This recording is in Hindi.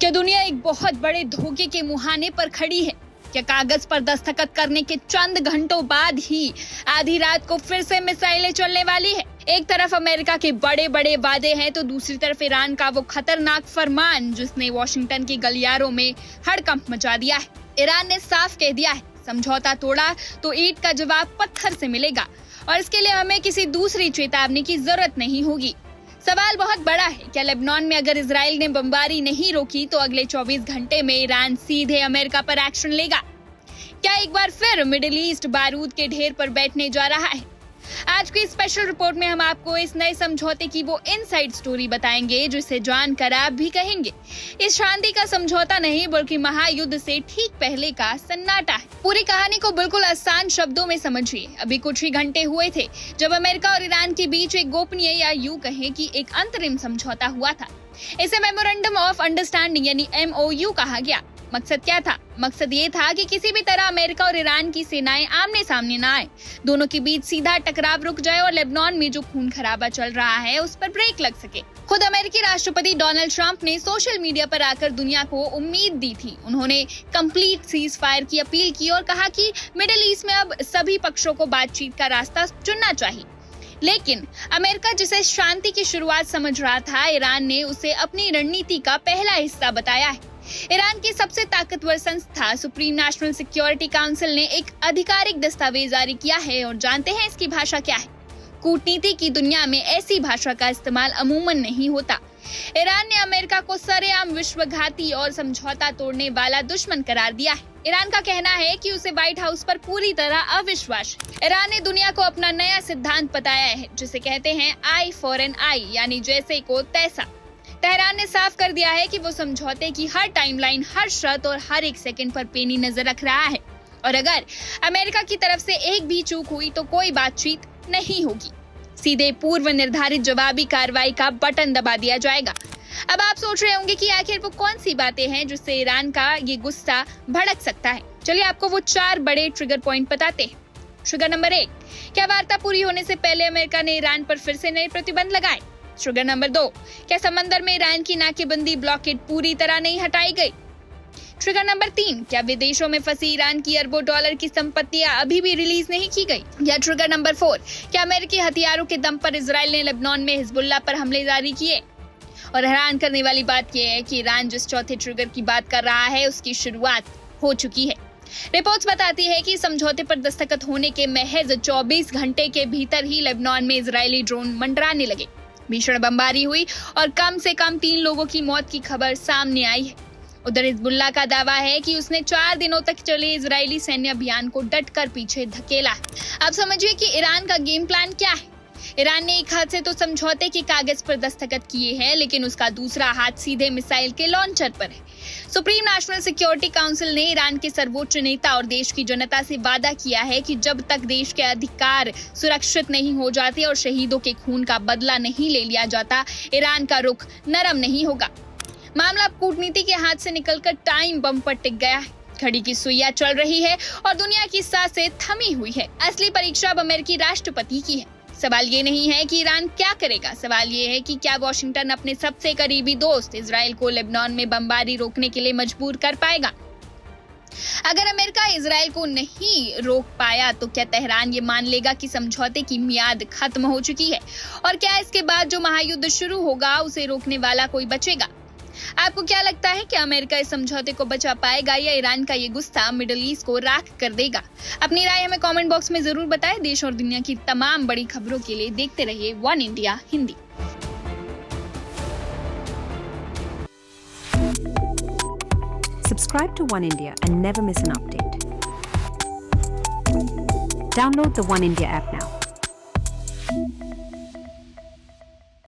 क्या दुनिया एक बहुत बड़े धोखे के मुहाने पर खड़ी है? क्या कागज पर दस्तखत करने के चंद घंटों बाद ही आधी रात को फिर से मिसाइलें चलने वाली है? एक तरफ अमेरिका के बड़े बड़े वादे हैं तो दूसरी तरफ ईरान का वो खतरनाक फरमान जिसने वॉशिंगटन के गलियारों में हड़कंप मचा दिया है। ईरान ने साफ कह दिया है, समझौता तोड़ा तो ईंट का जवाब पत्थर से मिलेगा और इसके लिए हमें किसी दूसरी चेतावनी की जरूरत नहीं होगी। सवाल बहुत बड़ा है, क्या लेबनान में अगर इजराइल ने बमबारी नहीं रोकी तो अगले 24 घंटे में ईरान सीधे अमेरिका पर एक्शन लेगा? क्या एक बार फिर मिडिल ईस्ट बारूद के ढेर पर बैठने जा रहा है? आज की स्पेशल रिपोर्ट में हम आपको इस नए समझौते की वो इनसाइड स्टोरी बताएंगे जिसे जानकर आप भी कहेंगे इस शांति का समझौता नहीं बल्कि महायुद्ध से ठीक पहले का सन्नाटा है। पूरी कहानी को बिल्कुल आसान शब्दों में समझिए। अभी कुछ ही घंटे हुए थे जब अमेरिका और ईरान के बीच एक गोपनीय या यूं कहें कि एक अंतरिम समझौता हुआ था। इसे मेमोरेंडम ऑफ अंडरस्टैंडिंग यानी MOU कहा गया। मकसद क्या था? मकसद ये था कि किसी भी तरह अमेरिका और ईरान की सेनाएं आमने सामने ना आए, दोनों के बीच सीधा टकराव रुक जाए और लेबनान में जो खून खराबा चल रहा है उस पर ब्रेक लग सके। खुद अमेरिकी राष्ट्रपति डोनाल्ड ट्रंप ने सोशल मीडिया पर आकर दुनिया को उम्मीद दी थी। उन्होंने कंप्लीट सीज फायर की अपील की और कहा कि मिडिल ईस्ट में अब सभी पक्षों को बातचीत का रास्ता चुनना चाहिए। लेकिन अमेरिका जिसे शांति की शुरुआत समझ रहा था, ईरान ने उसे अपनी रणनीति का पहला हिस्सा बताया है। ईरान की सबसे ताकतवर संस्था सुप्रीम नेशनल सिक्योरिटी काउंसिल ने एक आधिकारिक दस्तावेज जारी किया है और जानते हैं इसकी भाषा क्या है? कूटनीति की दुनिया में ऐसी भाषा का इस्तेमाल अमूमन नहीं होता। ईरान ने अमेरिका को सरेआम विश्वघाती और समझौता तोड़ने वाला दुश्मन करार दिया है। ईरान का कहना है कि उसे व्हाइट हाउस पर पूरी तरह अविश्वास है। ईरान ने दुनिया को अपना नया सिद्धांत बताया है जिसे कहते हैं आई फॉर एन आई यानी जैसे को तैसा। तेहरान ने साफ कर दिया है कि वो समझौते की हर टाइमलाइन, हर शर्त और हर एक सेकंड पर पेनी नजर रख रहा है और अगर अमेरिका की तरफ से एक भी चूक हुई तो कोई बातचीत नहीं होगी। सीधे पूर्व निर्धारित जवाबी कार्रवाई का बटन दबा दिया जाएगा। अब आप सोच रहे होंगे कि आखिर वो कौन सी बातें हैं जिससे ईरान का ये गुस्सा भड़क सकता है। चलिए आपको वो 4 बड़े ट्रिगर पॉइंट बताते हैं। ट्रिगर नंबर 1, क्या वार्ता पूरी होने से पहले अमेरिका ने ईरान पर फिर से नए प्रतिबंध लगाए? ट्रिगर नंबर 2, क्या समंदर में ईरान की नाकेबंदी ब्लॉकेड पूरी तरह नहीं हटाई गई? ट्रिगर नंबर 3, क्या विदेशों में फंसी ईरान की अरबों डॉलर की संपत्तियां अभी भी रिलीज नहीं की गई? या ट्रिगर नंबर 4, क्या अमेरिकी हथियारों के दम पर इजराइल ने लेबनान में हिजबुल्लाह पर हमले जारी किए? और हैरान करने वाली बात यह है कि ईरान जिस चौथे ट्रिगर की बात कर रहा है उसकी शुरुआत हो चुकी है। रिपोर्ट्स बताती है कि समझौते पर दस्तखत होने के महज 24 घंटे के भीतर ही लेबनान में इजरायली ड्रोन मंडराने लगे। भीषण बमबारी हुई और कम से कम 3 लोगों की मौत की खबर सामने आई है। उधर हिजबुल्लाह का दावा है कि उसने 4 दिनों तक चले इजरायली सैन्य अभियान को डटकर पीछे धकेला है। अब समझिए कि ईरान का गेम प्लान क्या है। ईरान ने एक हाथ से तो समझौते के कागज पर दस्तखत किए हैं लेकिन उसका दूसरा हाथ सीधे मिसाइल के लॉन्चर पर है। सुप्रीम नेशनल सिक्योरिटी काउंसिल ने ईरान के सर्वोच्च नेता और देश की जनता से वादा किया है कि जब तक देश के अधिकार सुरक्षित नहीं हो जाते और शहीदों के खून का बदला नहीं ले लिया जाता, ईरान का रुख नरम नहीं होगा। मामला कूटनीति के हाथ से निकलकर टाइम बम पर टिक गया है। घड़ी की सुइयां चल रही है और दुनिया की सांसें थमी हुई है। असली परीक्षा अब अमेरिकी राष्ट्रपति की है। सवाल ये नहीं है कि ईरान क्या करेगा, सवाल ये है कि क्या वॉशिंगटन अपने सबसे करीबी दोस्त इजराइल को लेबनान में बमबारी रोकने के लिए मजबूर कर पाएगा? अगर अमेरिका इजराइल को नहीं रोक पाया तो क्या तेहरान ये मान लेगा कि समझौते की मियाद खत्म हो चुकी है? और क्या इसके बाद जो महायुद्ध शुरू होगा उसे रोकने वाला कोई बचेगा? आपको क्या लगता है कि अमेरिका इस समझौते को बचा पाएगा या ईरान का ये गुस्सा मिडिल ईस्ट को राख कर देगा? अपनी राय हमें कमेंट बॉक्स में जरूर बताएं। देश और दुनिया की तमाम बड़ी खबरों के लिए देखते रहिए one India Hindi. Subscribe to One India and never miss an update. Download the One India app now.